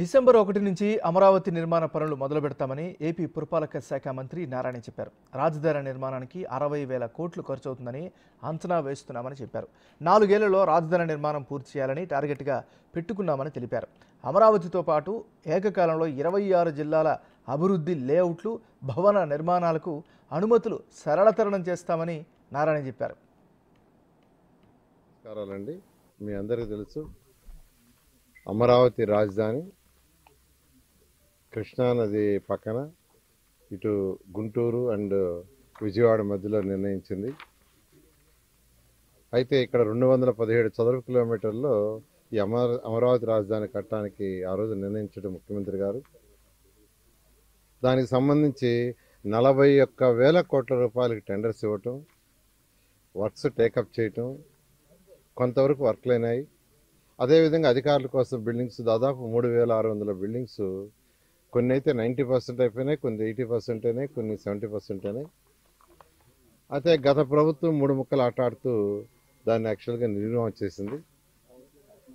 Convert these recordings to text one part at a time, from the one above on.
December 1 నుంచి అమరావతి నిర్మాణ పనులు మొదలు పెడతామని ఏపీ పురపాలక శాఖ మంత్రి నారాయణ చెప్పారు. రాజధాని నిర్మాణానికి 60,000 కోట్లు ఖర్చవుతుందని అంచనా వేస్తున్నామని చెప్పారు. 4 ఏళ్లలో రాజధాని నిర్మాణం పూర్తి చేయాలని టార్గెట్గా పెట్టుకున్నామని తెలిపారు. అమరావతితో పాటు ఏకకాలంలో 26 జిల్లాల అభివృద్ధి లేఅవుట్లు, భవన నిర్మాణాలకు అనుమతులు సరళతరం చేస్తామని నారాయణ చెప్పారు. నమస్కారాలండి. మీ అందరికీ తెలుసు, అమరావతి రాజధాని కృష్ణానది పక్కన ఇటు గుంటూరు అండ్ విజయవాడ మధ్యలో నిర్ణయించింది. అయితే ఇక్కడ 217 చదరపు కిలోమీటర్లో ఈ అమరావతి రాజధాని కట్టడానికి ఆ రోజు నిర్ణయించడం ముఖ్యమంత్రి గారు. దానికి సంబంధించి 41,000 కోట్ల రూపాయలకి టెండర్స్ ఇవ్వటం, వర్క్స్ టేకప్ చేయటం, కొంతవరకు వర్క్లు అయినాయి. అదేవిధంగా అధికారుల కోసం బిల్డింగ్స్ దాదాపు 3,600 బిల్డింగ్స్, కొన్ని అయితే 90% అయిపోయినాయి, కొన్ని 80% అయినాయి, కొన్ని 70% అయినాయి. అయితే గత ప్రభుత్వం 3 ముక్కలు ఆటాడుతూ దాన్ని యాక్చువల్గా నిర్మాణం చేసింది.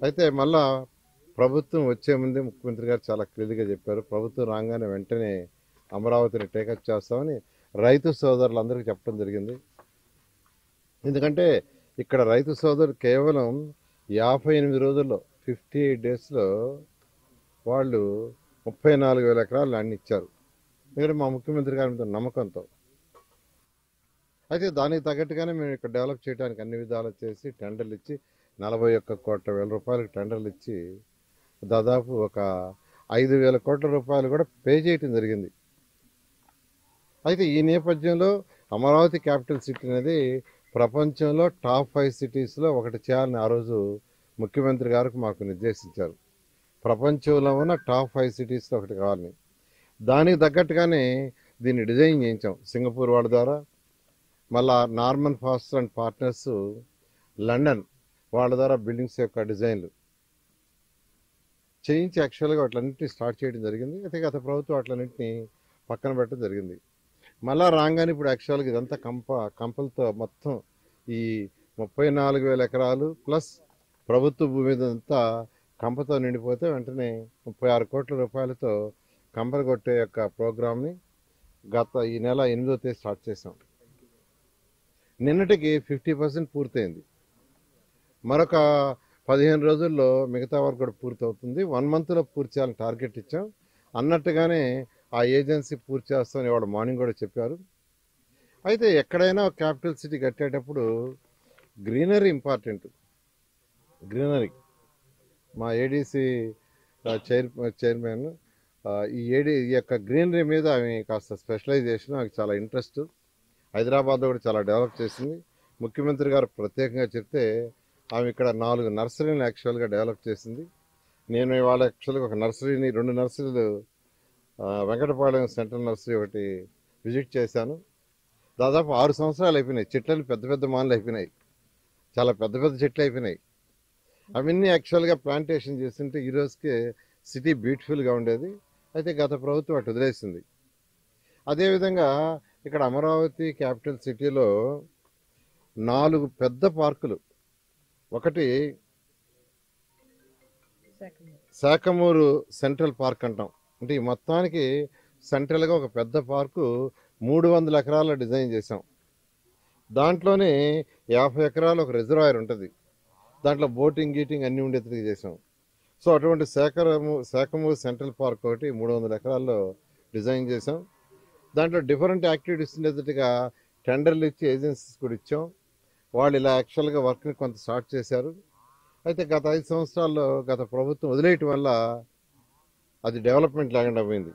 అయితే మళ్ళా ప్రభుత్వం వచ్చే ముందే ముఖ్యమంత్రి గారు చాలా క్లియర్గా చెప్పారు, ప్రభుత్వం రాగానే వెంటనే అమరావతిని టేకప్ చేస్తామని రైతు సోదరులందరికీ చెప్పడం జరిగింది. ఎందుకంటే ఇక్కడ రైతు సోదరు కేవలం 58 రోజుల్లో 58 డేస్లో వాళ్ళు 34,000 ఎకరాలు ల్యాండ్ ఇచ్చారు. ఎందుకంటే మా ముఖ్యమంత్రి గారి మీద నమ్మకంతో. అయితే దానికి తగ్గట్టుగానే మేము ఇక్కడ డెవలప్ చేయడానికి అన్ని విధాలు చేసి టెండర్లు ఇచ్చి 41 కోట్ల వేల రూపాయలకు టెండర్లు ఇచ్చి దాదాపు ఒక 5,000 కోట్ల రూపాయలు కూడా పే చేయటం జరిగింది. అయితే ఈ నేపథ్యంలో అమరావతి క్యాపిటల్ సిటీ అనేది ప్రపంచంలో టాప్ 5 సిటీస్లో ఒకటి చేయాలని ఆ రోజు ముఖ్యమంత్రి గారికి మాకు నిర్దేశించారు. ప్రపంచంలో ఉన్న టాప్ 5 సిటీస్లో ఒకటి కావాలని. దానికి తగ్గట్టుగానే దీన్ని డిజైన్ చేయించాం సింగపూర్ వాళ్ళ ద్వారా. మళ్ళా Norman faster and partners London వాళ్ళ ద్వారా బిల్డింగ్స్ యొక్క డిజైన్లు చేయించి యాక్చువల్గా వాటిలన్నింటినీ స్టార్ట్ చేయడం జరిగింది. అయితే గత ప్రభుత్వం వాటిలన్నింటినీ పక్కన పెట్టడం జరిగింది. మళ్ళా రాగానే ఇప్పుడు యాక్చువల్గా ఇదంతా కంపలతో మొత్తం ఈ 34,000 ఎకరాలు ప్లస్ ప్రభుత్వ భూమి అంతా కంపతో నిండిపోతే వెంటనే 36 కోట్ల రూపాయలతో కంపలు కొట్టే యొక్క ప్రోగ్రామ్ని ఈ నెల 8వ తేదీ స్టార్ట్ చేసాం. నిన్నటికి 50% పూర్తయింది. మరొక 15 రోజుల్లో మిగతా వరకు కూడా పూర్తవుతుంది. 1 మంత్లో పూర్తి చేయాలని టార్గెట్ ఇచ్చాం. అన్నట్టుగానే ఆ ఏజెన్సీ పూర్తి చేస్తామని వాడు మార్నింగ్ కూడా చెప్పారు. అయితే ఎక్కడైనా క్యాపిటల్ సిటీ కట్టేటప్పుడు గ్రీనరీ ఇంపార్టెంట్. గ్రీనరీ మా ఏడీసీ చైర్మన్ ఈ యొక్క గ్రీనరీ మీద ఆమె కాస్త స్పెషలైజేషన్, ఆమెకు చాలా ఇంట్రెస్ట్. హైదరాబాద్లో కూడా చాలా డెవలప్ చేసింది. ముఖ్యమంత్రి గారు ప్రత్యేకంగా చెప్తే ఆమె ఇక్కడ 4 నర్సరీని యాక్చువల్గా డెవలప్ చేసింది. నేను ఇవాళ యాక్చువల్గా ఒక నర్సరీని 2 నర్సరీలు వెంకటపాలెం సెంట్రల్ నర్సరీ ఒకటి విజిట్ చేశాను. దాదాపు 6 సంవత్సరాలు అయిపోయినాయి. చెట్లను పెద్ద పెద్ద మాన్లు అయిపోయినాయి, చాలా పెద్ద పెద్ద చెట్లు అయిపోయినాయి. అవన్నీ యాక్చువల్గా ప్లాంటేషన్ చేస్తుంటే ఈ రోజుకే సిటీ బ్యూటిఫుల్గా ఉండేది. అయితే గత ప్రభుత్వం అటు వదిలేసింది. అదేవిధంగా ఇక్కడ అమరావతి క్యాపిటల్ సిటీలో 4 పెద్ద పార్కులు, ఒకటి శాఖమూరు సెంట్రల్ పార్క్ అంటాం. అంటే ఈ మొత్తానికి సెంట్రల్గా ఒక పెద్ద పార్కు 300 ఎకరాల డిజైన్ చేసాం. దాంట్లోనే 50 ఎకరాలు ఒక రిజర్వాయర్ ఉంటుంది. దాంట్లో బోటింగ్ గీటింగ్ అన్నీ ఉండేది చేసాం. సో అటువంటి శాఖమూరు సెంట్రల్ పార్క్ ఒకటి 300 ఎకరాల్లో డిజైన్ చేసాం. దాంట్లో డిఫరెంట్ యాక్టివిటీస్ ఉండేటట్టుగా టెండర్లు ఇచ్చి ఏజెన్సీస్ కూడా ఇచ్చాం. వాళ్ళు ఇలా యాక్చువల్గా వర్క్ని కొంత స్టార్ట్ చేశారు. అయితే గత 5 సంవత్సరాల్లో గత ప్రభుత్వం వదిలేయటం వల్ల అది డెవలప్మెంట్ లేకుండా పోయింది.